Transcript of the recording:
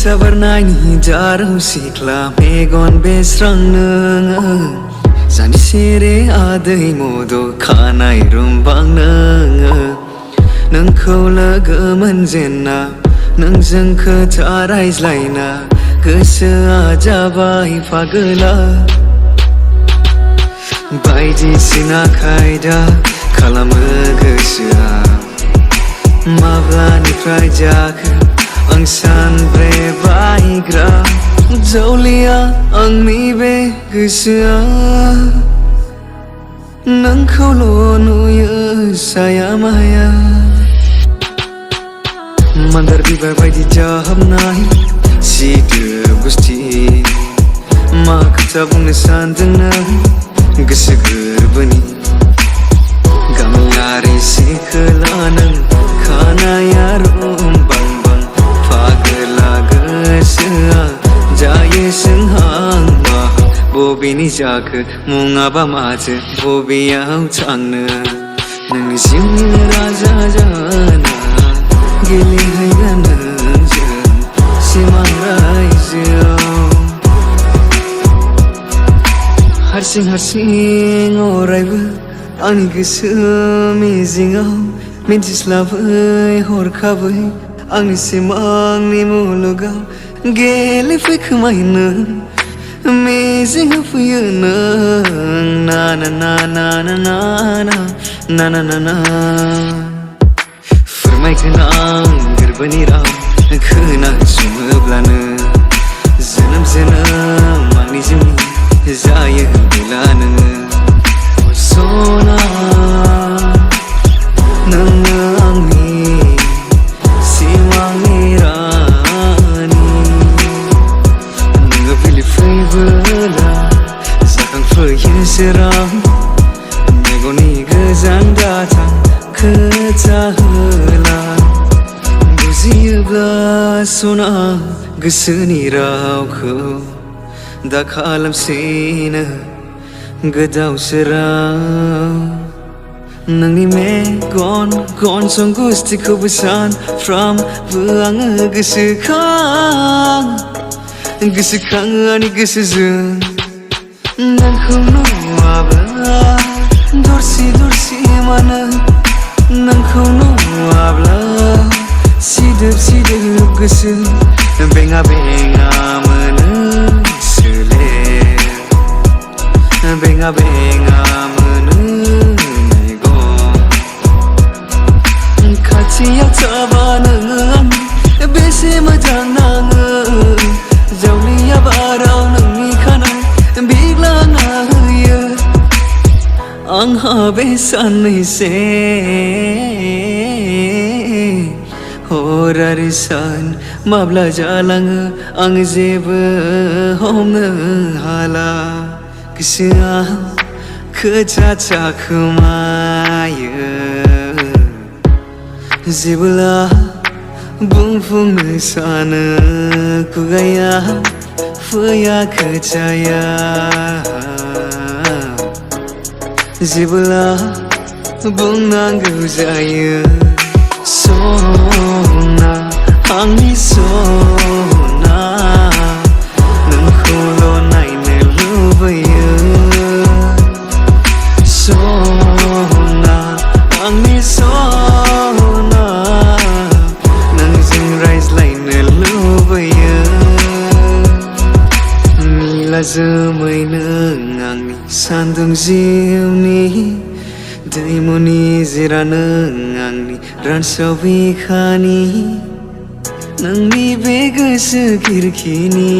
साबारनायनि दाराव सिख्ला मेगन बेस्रां नोङो जानजिसेरे आदै मद' खानाय रुमबां नोङो नोंखौ लोगो मोनजेनना नोंजों खोथा रायज्लायना गोसोआ जाबाय पागला बायदिसिना खायदा खालामो गोसोआ माब्लानिफ्राय जाखो आं सानब्रेबायग्रा जावलिया आंनि बे गोसोआ नोंखौल' नुयो साया माया मान्दार बिबार बायदि जाहाबनाय सिदोब गुस्थि मा खोथा बुंनो सानदों नों गोसो गोरबोनि गामियारि सिखोला नों खानाया रुमबां बां पागला गोसोआ जायो सोंहां माहां बबेनि जाखो मुङाबा माथो बबेयाव थांनो नोंनि जिउनि राजा जाना गेलेहैगोन नोंजों सिमां रायजोआव हारसिं हारसिं अरायबो आंनि गोसो मिजिङाव मिन्थिस्लाबै हरखाबै आंनि सिमांनि मुलुगाव गेलेफैखोमायो नों मिजिं होफैयो नों ना ना ना ना ना ना ना ना ना ना फोरमायगोन आं गोरबोनि राव खोनासङोब्लानो जोनोम जोनोम आंनि जिउनि जायो होनब्ला नोङो सना नोङो आंनि सिमांनि रानि नोङो फैबोला जाखांफैयो सोरां मेगननि गोजां दाथां खोथा होला बुजियोब्ला सना गोसोनि रावखौ दा खालामसिनो गोदाव सोराव नोंनि मेगन गन्थं गुस्थिखौबो सानफ्रामबो आङो गोसोखाङो आंनि गोसोजों नोंखौ नुवाब्ला दरसि दरसि मानो नोंखौ नुवाब्ला सिदोब सिदोब गोसो बेङा बेङा मोनो बेङा बेङा मोनो मेगन खाथियाव थाबा नोङो आं बेसे मोजां नाङो जावलिया बाराव नोंनि खानाय बिग्लांना होयो आंहा बे साननैसे हर आरो सान माब्ला जालाङो आं जेबो हमनो हाला गोसोआ खोथा थाखोमायो जेब्ला बुंफुंनो सानो खुगाया फैया खोथाया जेब्ला बुंनांगौ जायो सना आंनि सना नोंखौल' नायनो लुबैयो सना आंनि सना नोंजों रायज्लायनो लुबैयो निला जोमै नों आंनि सान्दुं जिउनि दैमुनि जिरा नों आंनि रानसाव बिखानि नोंनि बे गोसो खिरखिनि